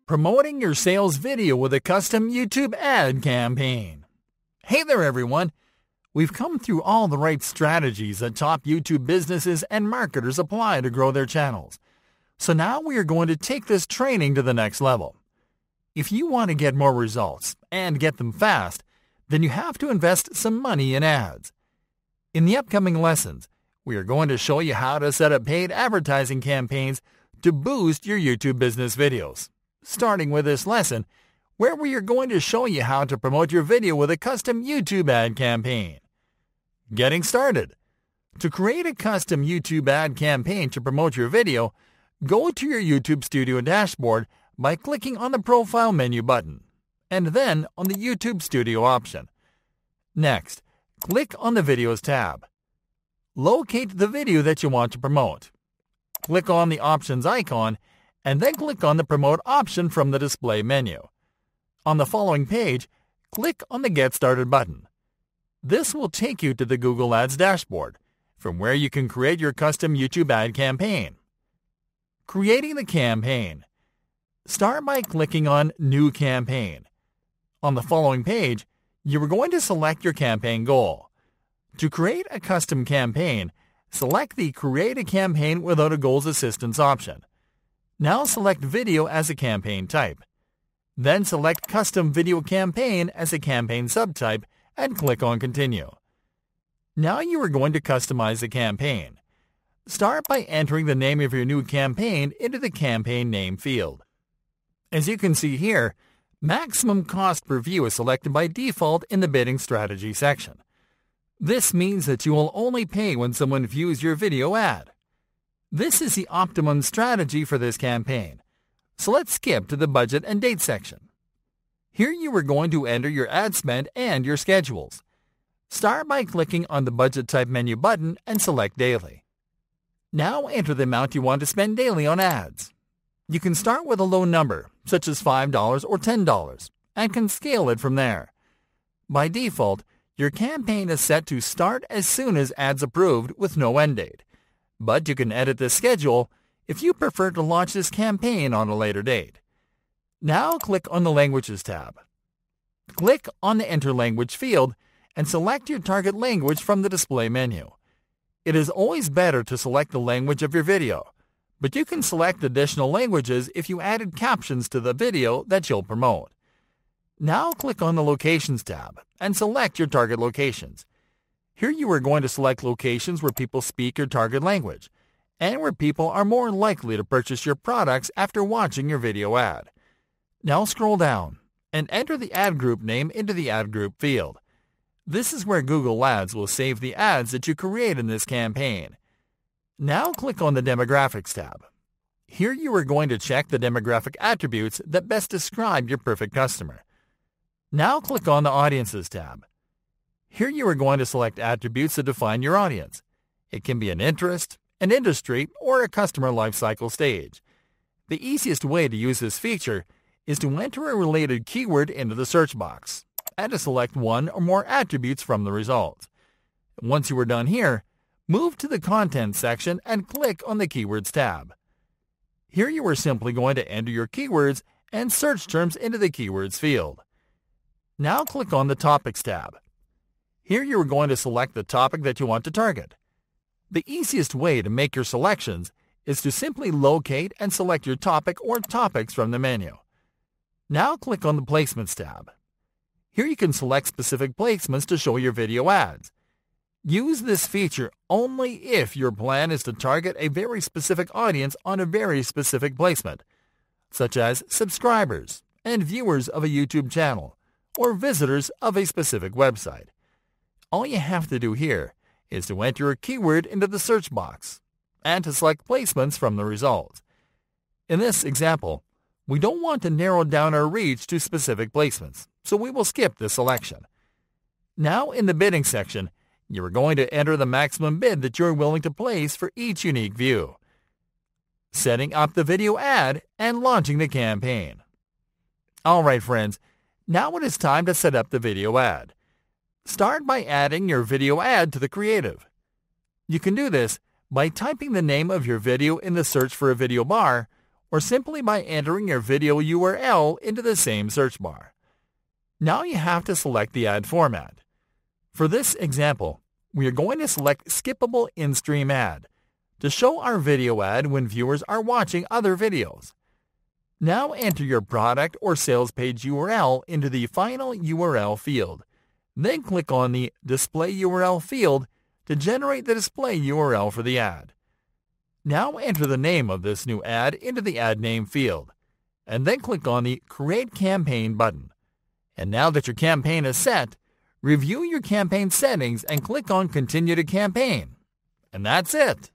Promoting your sales video with a custom YouTube ad campaign. Hey there everyone! We've come through all the right strategies that top YouTube businesses and marketers apply to grow their channels. So now we are going to take this training to the next level. If you want to get more results and get them fast, then you have to invest some money in ads. In the upcoming lessons, we are going to show you how to set up paid advertising campaigns to boost your YouTube business videos. Starting with this lesson, where we are going to show you how to promote your video with a custom YouTube ad campaign. Getting started. To create a custom YouTube ad campaign to promote your video, go to your YouTube Studio dashboard by clicking on the Profile menu button, and then on the YouTube Studio option. Next, click on the Videos tab. Locate the video that you want to promote. Click on the Options icon, and then click on the Promote option from the display menu. On the following page, click on the Get Started button. This will take you to the Google Ads dashboard, from where you can create your custom YouTube ad campaign. Creating the campaign. Start by clicking on New Campaign. On the following page, you are going to select your campaign goal. To create a custom campaign, select the Create a Campaign Without a Goals Assistance option. Now select Video as a campaign type. Then select Custom Video Campaign as a campaign subtype and click on Continue. Now you are going to customize the campaign. Start by entering the name of your new campaign into the campaign name field. As you can see here, maximum cost per view is selected by default in the bidding strategy section. This means that you will only pay when someone views your video ad. This is the optimum strategy for this campaign. So let's skip to the budget and date section. Here you are going to enter your ad spend and your schedules. Start by clicking on the Budget Type menu button and select Daily. Now enter the amount you want to spend daily on ads. You can start with a low number, such as $5 or $10, and can scale it from there. By default, your campaign is set to start as soon as ads approved with no end date. But you can edit this schedule if you prefer to launch this campaign on a later date. Now click on the Languages tab. Click on the Enter Language field and select your target language from the display menu. It is always better to select the language of your video, but you can select additional languages if you added captions to the video that you'll promote. Now click on the Locations tab and select your target locations. Here you are going to select locations where people speak your target language, and where people are more likely to purchase your products after watching your video ad. Now scroll down and enter the ad group name into the ad group field. This is where Google Ads will save the ads that you create in this campaign. Now click on the Demographics tab. Here you are going to check the demographic attributes that best describe your perfect customer. Now click on the Audiences tab. Here you are going to select attributes that define your audience. It can be an interest, an industry, or a customer lifecycle stage. The easiest way to use this feature is to enter a related keyword into the search box and to select one or more attributes from the results. Once you are done here, move to the Content section and click on the Keywords tab. Here you are simply going to enter your keywords and search terms into the Keywords field. Now click on the Topics tab. Here you are going to select the topic that you want to target. The easiest way to make your selections is to simply locate and select your topic or topics from the menu. Now click on the Placements tab. Here you can select specific placements to show your video ads. Use this feature only if your plan is to target a very specific audience on a very specific placement, such as subscribers and viewers of a YouTube channel or visitors of a specific website. All you have to do here is to enter a keyword into the search box and to select placements from the results. In this example, we don't want to narrow down our reach to specific placements, so we will skip this selection. Now in the bidding section, you are going to enter the maximum bid that you're willing to place for each unique view. Setting up the video ad and launching the campaign. Alright friends, now it is time to set up the video ad. Start by adding your video ad to the creative. You can do this by typing the name of your video in the search for a video bar or simply by entering your video URL into the same search bar. Now you have to select the ad format. For this example, we are going to select Skippable In-Stream Ad to show our video ad when viewers are watching other videos. Now enter your product or sales page URL into the final URL field. Then click on the Display URL field to generate the display URL for the ad. Now enter the name of this new ad into the ad name field, and then click on the Create Campaign button. And now that your campaign is set, review your campaign settings and click on Continue to Campaign. And that's it.